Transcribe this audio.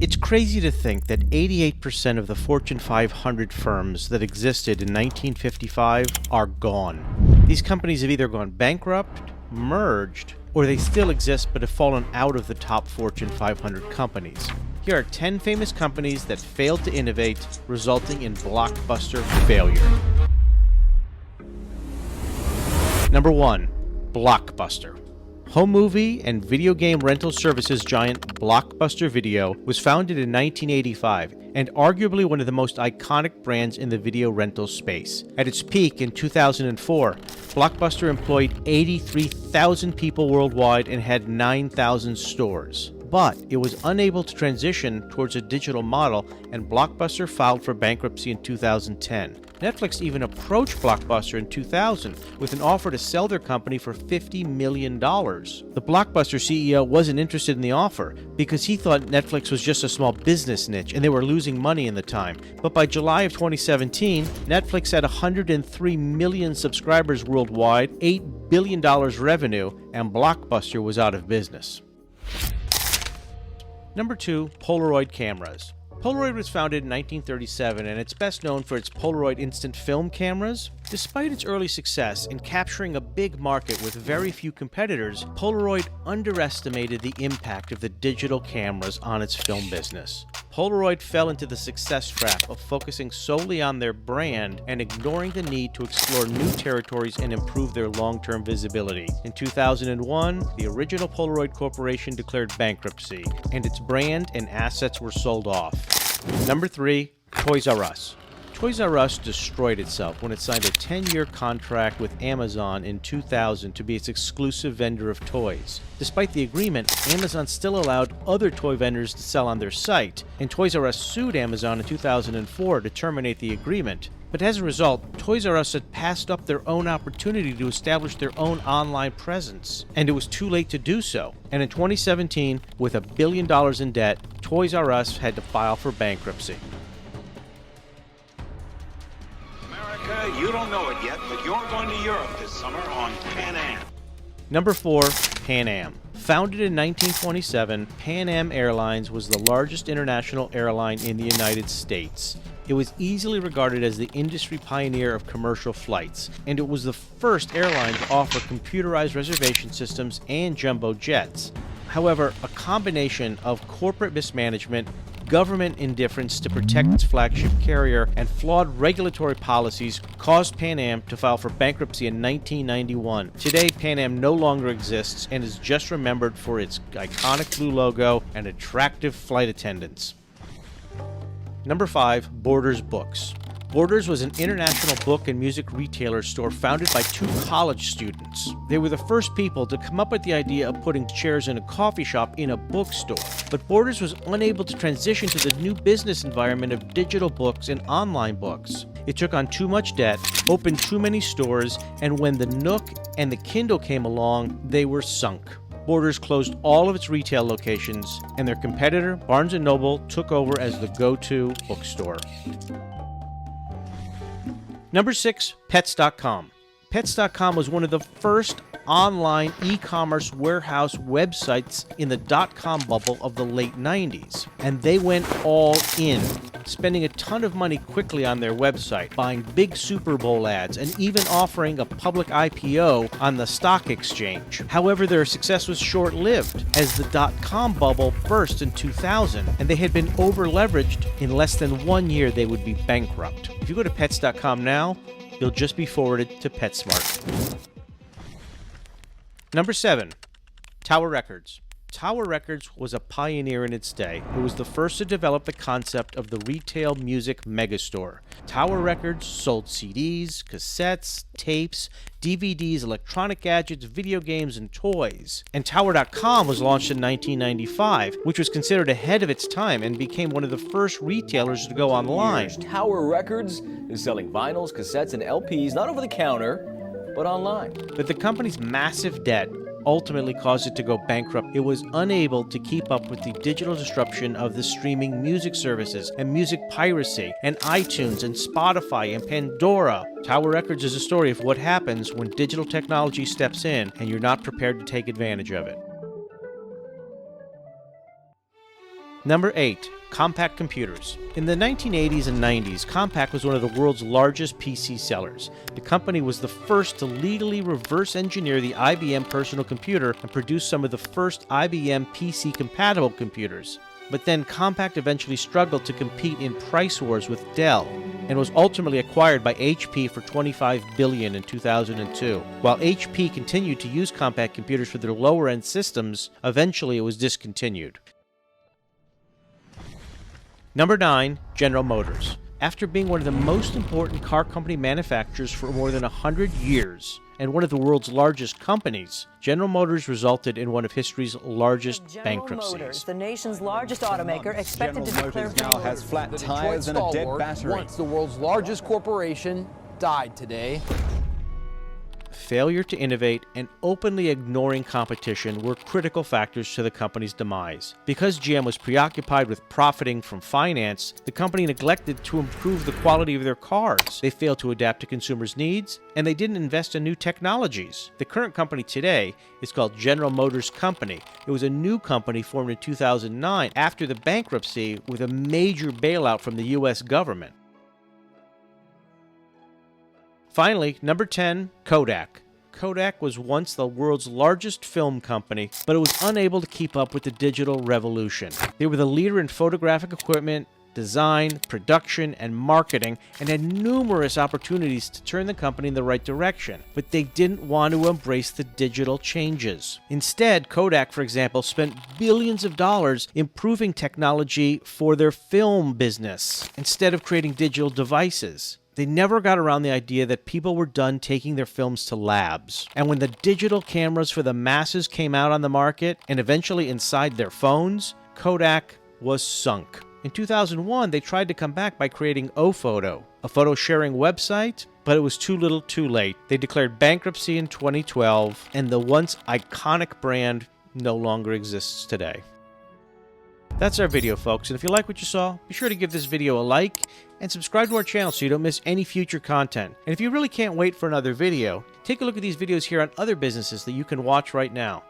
It's crazy to think that 88% of the Fortune 500 firms that existed in 1955 are gone. These companies have either gone bankrupt, merged, or they still exist but have fallen out of the top Fortune 500 companies. Here are 10 famous companies that failed to innovate, resulting in blockbuster failure. Number 1. Blockbuster. Home movie and video game rental services giant Blockbuster Video was founded in 1985 and arguably one of the most iconic brands in the video rental space. At its peak in 2004, Blockbuster employed 83,000 people worldwide and had 9,000 stores. But it was unable to transition towards a digital model, and Blockbuster filed for bankruptcy in 2010. Netflix even approached Blockbuster in 2000 with an offer to sell their company for $50 million. The Blockbuster CEO wasn't interested in the offer because he thought Netflix was just a small business niche and they were losing money in the time. But by July of 2017, Netflix had 103 million subscribers worldwide, $8 billion revenue, and Blockbuster was out of business. Number 2, Polaroid cameras. Polaroid was founded in 1937 and it's best known for its Polaroid instant film cameras. Despite its early success in capturing a big market with very few competitors, Polaroid underestimated the impact of the digital cameras on its film business. Polaroid fell into the success trap of focusing solely on their brand and ignoring the need to explore new territories and improve their long-term visibility. In 2001, the original Polaroid Corporation declared bankruptcy, and its brand and assets were sold off. Number 3, Toys R Us. Toys R Us destroyed itself when it signed a 10-year contract with Amazon in 2000 to be its exclusive vendor of toys. Despite the agreement, Amazon still allowed other toy vendors to sell on their site, and Toys R Us sued Amazon in 2004 to terminate the agreement. But as a result, Toys R Us had passed up their own opportunity to establish their own online presence, and it was too late to do so. And in 2017, with $1 billion in debt, Toys R Us had to file for bankruptcy. You don't know it yet, but you're going to Europe this summer on Pan Am. Number 4, Pan Am. Founded in 1927, Pan Am Airlines was the largest international airline in the United States. It was easily regarded as the industry pioneer of commercial flights, and it was the first airline to offer computerized reservation systems and jumbo jets. However, a combination of corporate mismanagement, government indifference to protect its flagship carrier, and flawed regulatory policies caused Pan Am to file for bankruptcy in 1991. Today, Pan Am no longer exists and is just remembered for its iconic blue logo and attractive flight attendants. Number 5, Borders Books. Borders was an international book and music retailer store founded by 2 college students. They were the first people to come up with the idea of putting chairs in a coffee shop in a bookstore. But Borders was unable to transition to the new business environment of digital books and online books. It took on too much debt, opened too many stores, and when the Nook and the Kindle came along, they were sunk. Borders closed all of its retail locations, and their competitor, Barnes & Noble, took over as the go-to bookstore. Number 6, Pets.com. Pets.com was one of the first online e-commerce warehouse websites in the dot-com bubble of the late 90s, and they went all in, spending a ton of money quickly on their website, buying big Super Bowl ads, and even offering a public IPO on the stock exchange. However, their success was short-lived, as the dot-com bubble burst in 2000, and they had been over-leveraged. In less than 1 year, they would be bankrupt. If you go to Pets.com now, you'll just be forwarded to PetSmart. Number 7, Tower Records. Tower Records was a pioneer in its day. It was the first to develop the concept of the retail music megastore. Tower Records sold CDs, cassettes, tapes, DVDs, electronic gadgets, video games, and toys. And Tower.com was launched in 1995, which was considered ahead of its time and became one of the first retailers to go online. Tower Records is selling vinyls, cassettes, and LPs not over the counter, but online. But the company's massive debt ultimately caused it to go bankrupt. It was unable to keep up with the digital disruption of the streaming music services and music piracy and iTunes and Spotify and Pandora. Tower Records is a story of what happens when digital technology steps in and you're not prepared to take advantage of it. Number 8. Compaq computers. In the 1980s and 90s, Compaq was one of the world's largest PC sellers. The company was the first to legally reverse engineer the IBM personal computer and produce some of the first IBM PC-compatible computers. But then Compaq eventually struggled to compete in price wars with Dell and was ultimately acquired by HP for $25 billion in 2002. While HP continued to use Compaq computers for their lower-end systems, eventually it was discontinued. Number 9. General Motors. After being one of the most important car company manufacturers for more than 100 years and one of the world's largest companies, General Motors resulted in one of history's largest bankruptcies. General Motors, the nation's largest automaker, expected to declare now has flat tires and a dead battery. Once the world's largest corporation died today. Failure to innovate and openly ignoring competition were critical factors to the company's demise. Because GM was preoccupied with profiting from finance, the company neglected to improve the quality of their cars. They failed to adapt to consumers' needs, and they didn't invest in new technologies. The current company today is called General Motors Company. It was a new company formed in 2009 after the bankruptcy with a major bailout from the U.S. government. Finally, number 10, Kodak. Kodak was once the world's largest film company, but it was unable to keep up with the digital revolution. They were the leader in photographic equipment, design, production, and marketing, and had numerous opportunities to turn the company in the right direction, but they didn't want to embrace the digital changes. Instead, Kodak, for example, spent billions of dollars improving technology for their film business instead of creating digital devices. They never got around the idea that people were done taking their films to labs. And when the digital cameras for the masses came out on the market, and eventually inside their phones, Kodak was sunk. In 2001, they tried to come back by creating Ophoto, a photo-sharing website, but it was too little too late. They declared bankruptcy in 2012, and the once iconic brand no longer exists today. That's our video, folks, and if you like what you saw, be sure to give this video a like and subscribe to our channel so you don't miss any future content. And if you really can't wait for another video, take a look at these videos here on other businesses that you can watch right now.